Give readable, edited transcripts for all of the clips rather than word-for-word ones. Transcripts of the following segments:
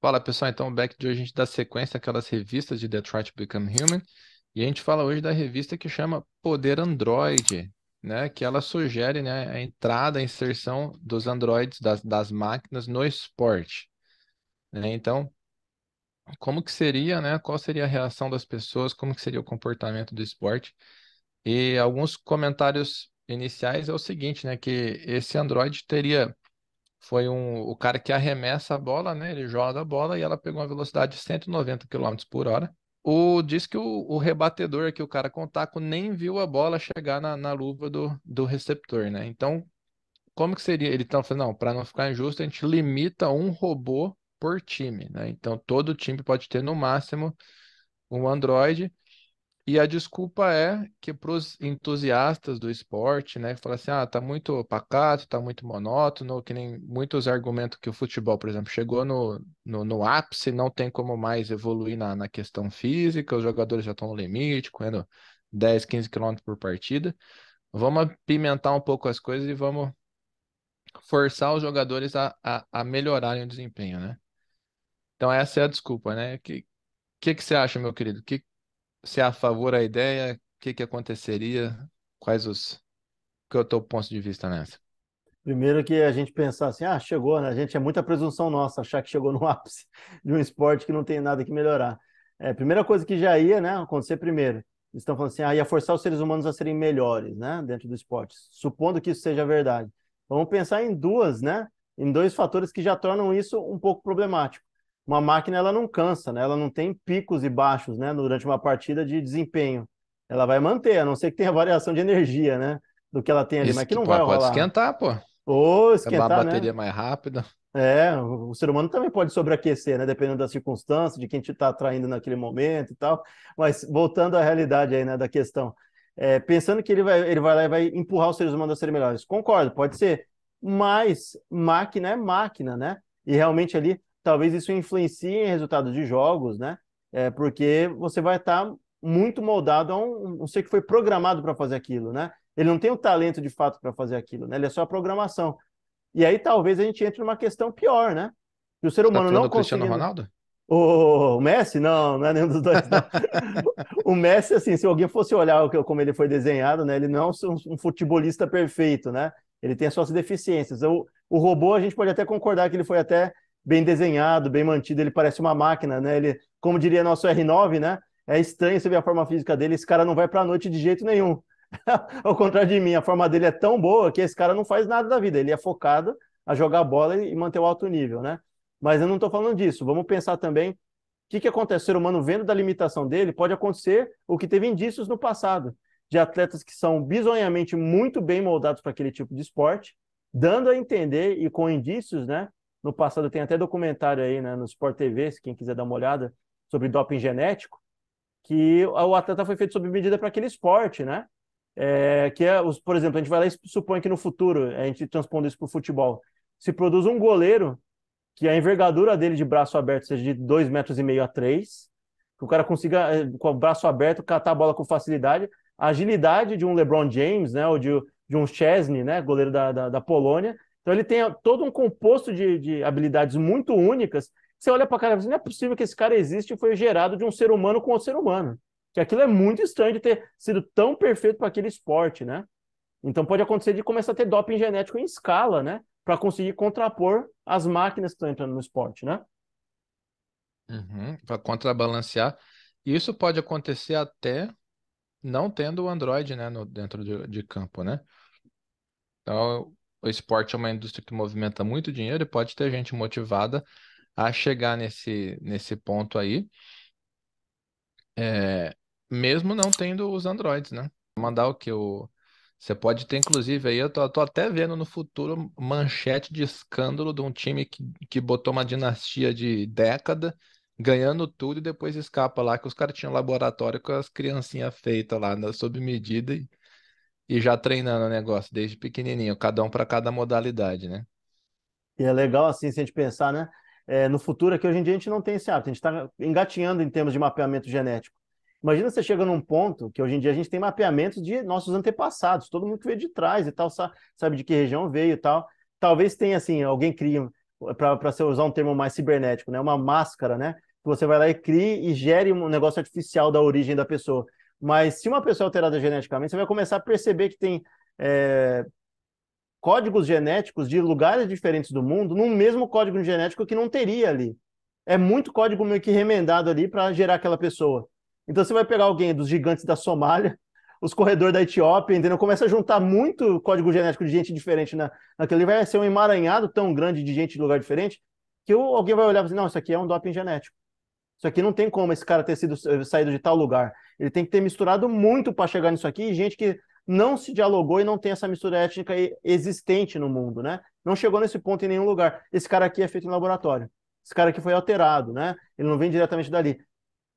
Fala pessoal, então o back de hoje a gente dá sequência àquelas revistas de Detroit Become Human e a gente fala hoje da revista que chama Poder Android, né? Que ela sugere, né, a entrada, a inserção dos androides, das máquinas no esporte, né? Então, como que seria, né? Qual seria a reação das pessoas? Como que seria o comportamento do esporte? E alguns comentários iniciais é o seguinte, né? Que esse androide foi o cara que arremessa a bola, né? Ele joga a bola e ela pegou uma velocidade de 190 quilômetros por hora. Diz que o rebatedor aqui, o cara com o taco, nem viu a bola chegar na luva do receptor, né? Então, como que seria? Ele tá falando, não, para não ficar injusto, a gente limita um robô por time, né? Então, todo time pode ter no máximo um Android e a desculpa é que para os entusiastas do esporte, né, fala assim, tá muito pacato, tá muito monótono, que nem muitos argumentos que o futebol, por exemplo, chegou no ápice, não tem como mais evoluir na questão física, os jogadores já estão no limite, correndo 10, 15 quilômetros por partida. Vamos apimentar um pouco as coisas e vamos forçar os jogadores a melhorarem o desempenho, né? Então essa é a desculpa, né? Que você acha, meu querido? Se é a favor da ideia, o que que aconteceria? Quais os... Qual é o teu ponto de vista nessa? Primeiro que a gente pensar assim, chegou, né? A gente é muita presunção nossa achar que chegou no ápice de um esporte que não tem nada que melhorar. Primeira coisa que já ia, né, acontecer primeiro. Eles estão falando assim, ia forçar os seres humanos a serem melhores, né, dentro do esporte. Supondo que isso seja verdade. Vamos pensar em duas, né, em dois fatores que já tornam isso um pouco problemático. Uma máquina, ela não cansa, né? Ela não tem picos e baixos, né, durante uma partida de desempenho. Ela vai manter, a não ser que tenha variação de energia, né, do que ela tem ali, mas que não vai Pode rolar. esquentar, pô. Ou Acabar a esquentar, né? bateria mais rápida. O ser humano também pode sobreaquecer, né? Dependendo da circunstância, de quem te está atraindo naquele momento e tal. Mas voltando à realidade aí, né, da questão. Pensando que ele vai lá e vai empurrar os seres humanos a serem melhores. Concordo, pode ser. Mas máquina é máquina, né? E realmente ali, talvez isso influencie em resultados de jogos, né? Porque você vai estar muito moldado a um ser que foi programado para fazer aquilo, né? Ele não tem o talento de fato para fazer aquilo, né? Ele é só a programação. E aí talvez a gente entre numa questão pior, né? Que o ser Você tá humano falando não do Cristiano conseguindo. Ronaldo? O Messi? Não, não é nenhum dos dois, não. O Messi, assim, se alguém fosse olhar como ele foi desenhado, né? Ele não é um futebolista perfeito, né? Ele tem as suas deficiências. O robô, a gente pode até concordar que ele foi até bem desenhado, bem mantido, ele parece uma máquina, né? Ele, como diria nosso R9, né? É estranho você ver a forma física dele, esse cara não vai para a noite de jeito nenhum. Ao contrário de mim, a forma dele é tão boa que esse cara não faz nada da vida. Ele é focado a jogar bola e manter o alto nível, né? Mas eu não estou falando disso. Vamos pensar também o que acontece. O ser humano, vendo da limitação dele, pode acontecer o que teve indícios no passado, de atletas que são bizonhamente muito bem moldados para aquele tipo de esporte, dando a entender e com indícios, né? No passado tem até documentário aí, né, no Sport TV, se quem quiser dar uma olhada, sobre doping genético, que o atleta foi feito sob medida para aquele esporte, né? Por exemplo, a gente vai lá e supõe que no futuro, a gente transpondo isso para o futebol, se produz um goleiro que a envergadura dele de braço aberto seja de 2,5 metros a 3, que o cara consiga, com o braço aberto, catar a bola com facilidade, a agilidade de um LeBron James, né, ou de um Szczesny, né, goleiro da Polônia. Então ele tem todo um composto de habilidades muito únicas. Você olha para a cara e fala assim, não é possível que esse cara existe e foi gerado de um ser humano com outro ser humano. Que aquilo é muito estranho de ter sido tão perfeito para aquele esporte, né? Então pode acontecer de começar a ter doping genético em escala, né? Para conseguir contrapor as máquinas que estão entrando no esporte, né? Uhum, para contrabalancear. E isso pode acontecer até não tendo o Android, né, dentro de campo, né? Então, o esporte é uma indústria que movimenta muito dinheiro e pode ter gente motivada a chegar nesse ponto aí, é, mesmo não tendo os Androids, né? Mandar o que? Você pode ter, inclusive, aí, eu tô até vendo no futuro manchete de escândalo de um time que botou uma dinastia de década, ganhando tudo e depois escapa lá, que os caras tinham laboratório com as criancinhas feitas lá, sob medida e já treinando o negócio desde pequenininho, cada um para cada modalidade, né? E é legal, assim, se a gente pensar, né? No futuro, aqui hoje em dia a gente não tem esse hábito, a gente está engatinhando em termos de mapeamento genético. Imagina você chega num ponto que hoje em dia a gente tem mapeamentos de nossos antepassados, todo mundo que veio de trás e tal, sabe de que região veio e tal. Talvez tenha, assim, alguém crie para você usar um termo mais cibernético, né? Uma máscara, né? Que você vai lá e crie e gere um negócio artificial da origem da pessoa. Mas se uma pessoa é alterada geneticamente, você vai começar a perceber que tem é, códigos genéticos de lugares diferentes do mundo num mesmo código genético que não teria ali. É muito código meio que remendado ali para gerar aquela pessoa. Então você vai pegar alguém dos gigantes da Somália, os corredores da Etiópia, entendeu? Começa a juntar muito código genético de gente diferente naquele ali, vai ser um emaranhado tão grande de gente de lugar diferente que alguém vai olhar e dizer, não, isso aqui é um doping genético. Isso aqui não tem como esse cara ter sido saído de tal lugar. Ele tem que ter misturado muito para chegar nisso aqui, e gente que não se dialogou e não tem essa mistura étnica existente no mundo, né? Não chegou nesse ponto em nenhum lugar. Esse cara aqui é feito em laboratório. Esse cara aqui foi alterado, né? Ele não vem diretamente dali.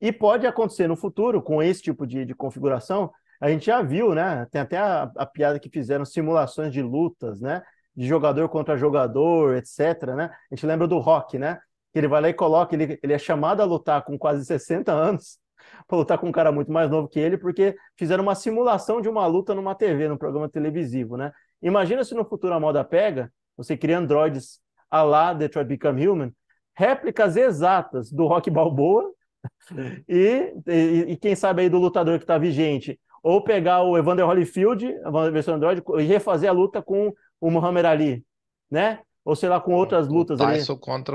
E pode acontecer no futuro, com esse tipo de configuração, a gente já viu, né? Tem até a piada que fizeram simulações de lutas, né? De jogador contra jogador, etc, né? A gente lembra do Rock, né? Que ele vai lá e coloca, ele é chamado a lutar com quase 60 anos, para lutar com um cara muito mais novo que ele, porque fizeram uma simulação de uma luta numa TV, num programa televisivo, né? Imagina se no futuro a moda pega, você cria androides a lá Detroit Become Human, réplicas exatas do Rock Balboa e quem sabe aí do lutador que está vigente, ou pegar o Evander Holyfield, a versão Android, e refazer a luta com o Muhammad Ali, né? Ou sei lá, com outras O lutas ali. Tyson contra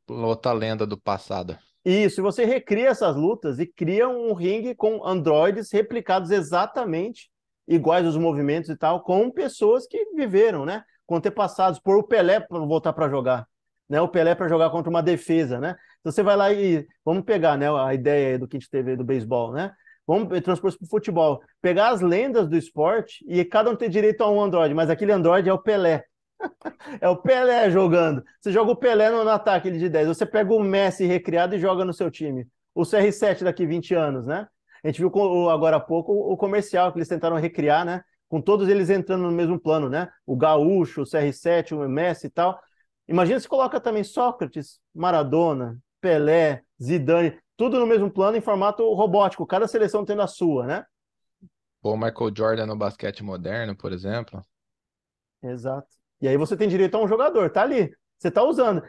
outra lenda do passado. Isso, e você recria essas lutas e cria um ringue com androides replicados exatamente iguais os movimentos e tal, com pessoas que viveram, né? Com antepassados, por o Pelé para voltar para jogar, né? O Pelé para jogar contra uma defesa, né? Então você vai lá e vamos pegar, né, a ideia do que a gente teve do beisebol, né? Vamos transpor isso para o futebol. Pegar as lendas do esporte e cada um ter direito a um androide, mas aquele androide é o Pelé. É o Pelé jogando. Você joga o Pelé no ataque ele de 10. Você pega o Messi recriado e joga no seu time. O CR7 daqui 20 anos, né? A gente viu agora há pouco o comercial que eles tentaram recriar, né? Com todos eles entrando no mesmo plano, né? O Gaúcho, o CR7, o Messi e tal. Imagina se coloca também Sócrates, Maradona, Pelé, Zidane, tudo no mesmo plano em formato robótico, cada seleção tendo a sua, né? Ou Michael Jordan no basquete moderno, por exemplo. Exato. E aí você tem direito a um jogador, tá ali. Você tá usando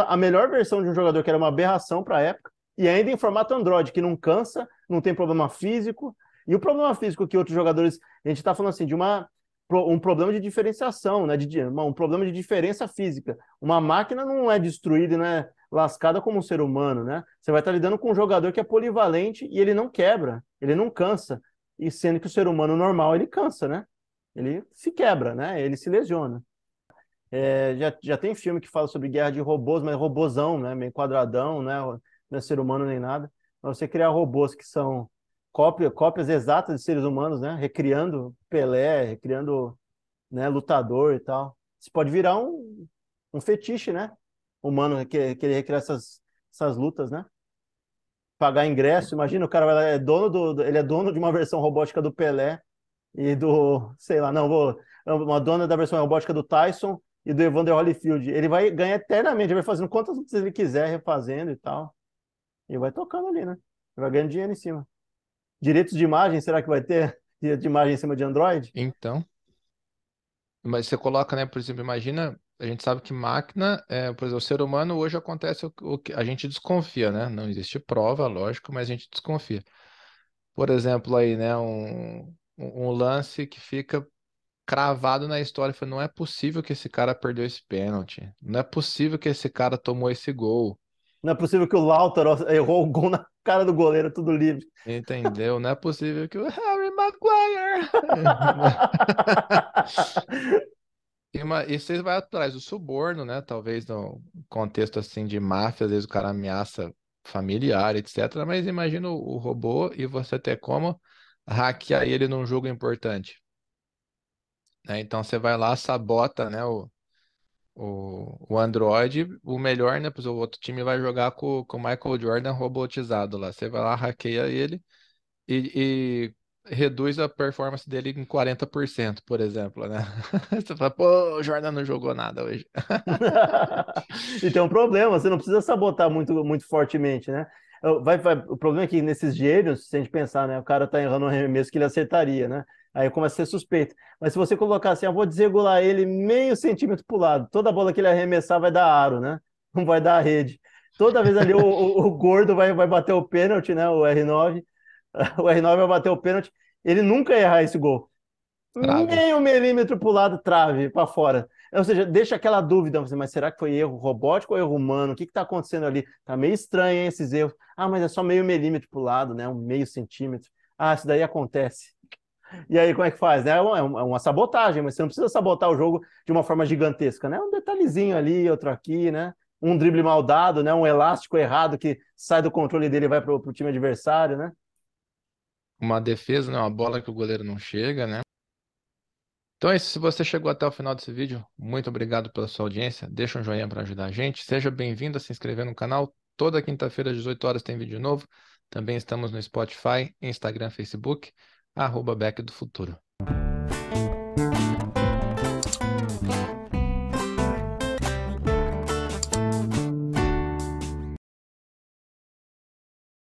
a melhor versão de um jogador que era uma aberração para a época, e ainda em formato Android, que não cansa, não tem problema físico. E o problema físico que outros jogadores, a gente está falando assim de um problema de diferenciação, né? Um problema de diferença física. Uma máquina não é destruída, não é lascada como um ser humano, né? Você vai estar lidando com um jogador que é polivalente e ele não quebra, ele não cansa. E sendo que o ser humano normal ele cansa, né? Ele se quebra, né? Ele se lesiona. Já tem filme que fala sobre guerra de robôs, mas robôzão, né? Meio quadradão, né? Não é ser humano nem nada. Mas você criar robôs que são cópias exatas de seres humanos, né? Recriando Pelé, recriando, né, lutador e tal. Isso pode virar um fetiche, né? Humano, querer recriar essas lutas, né? Pagar ingresso, imagina, o cara vai lá, ele é dono de uma versão robótica do Pelé e sei lá, não, uma dona da versão robótica do Tyson e do Evander Holyfield. Ele vai ganhar eternamente, ele vai fazendo quantas lutas ele quiser, refazendo e tal. E vai tocando ali, né? Ele vai ganhando dinheiro em cima. Direitos de imagem, será que vai ter direito de imagem em cima de Android? Então, mas você coloca, né, por exemplo, imagina, a gente sabe que máquina, por exemplo, o ser humano hoje acontece o que a gente desconfia, né? Não existe prova, lógico, mas a gente desconfia. Por exemplo, aí, né, um lance que fica cravado na história, foi, não é possível que esse cara perdeu esse pênalti, não é possível que esse cara tomou esse gol. Não é possível que o Lautaro errou o gol na cara do goleiro, tudo livre. Entendeu? Não é possível que o Harry Maguire. E vocês vai atrás do suborno, né? Talvez no contexto assim de máfia, às vezes o cara ameaça familiar, etc. Mas imagina o robô e você ter como hackear ele num jogo importante, né? Então você vai lá, sabota, né? O Android, o melhor, né? Pois o outro time vai jogar com o Michael Jordan robotizado lá. Você vai lá, hackeia ele e reduz a performance dele em 40%, por exemplo, né? Você fala, pô, o Jordan não jogou nada hoje. E tem um problema, você não precisa sabotar muito, muito fortemente, né? O problema é que nesses gênios, se a gente pensar, né? O cara tá errando um arremesso que ele acertaria, né? Aí começa a ser suspeito. Mas se você colocar assim, eu vou desregular ele meio centímetro para o lado, toda bola que ele arremessar vai dar aro, né? Não vai dar rede. Toda vez ali o gordo vai bater o pênalti, né? O R9. O R9 vai bater o pênalti. Ele nunca ia errar esse gol. Trave. Meio milímetro para o lado, trave, para fora. Ou seja, deixa aquela dúvida, mas será que foi erro robótico ou erro humano? O que está acontecendo ali? Tá meio estranho, hein, esses erros. Ah, mas é só meio milímetro para o lado, né? Um meio centímetro. Ah, isso daí acontece. E aí, como é que faz? Né? É uma sabotagem, mas você não precisa sabotar o jogo de uma forma gigantesca, né? Um detalhezinho ali, outro aqui, né? Um drible mal dado, né? Um elástico errado que sai do controle dele e vai para o time adversário, né? Uma defesa, né? Uma bola que o goleiro não chega, né? Então é isso. Se você chegou até o final desse vídeo, muito obrigado pela sua audiência. Deixa um joinha para ajudar a gente. Seja bem-vindo a se inscrever no canal. Toda quinta-feira às 18 horas tem vídeo novo. Também estamos no Spotify, Instagram, Facebook, @Back do Futuro.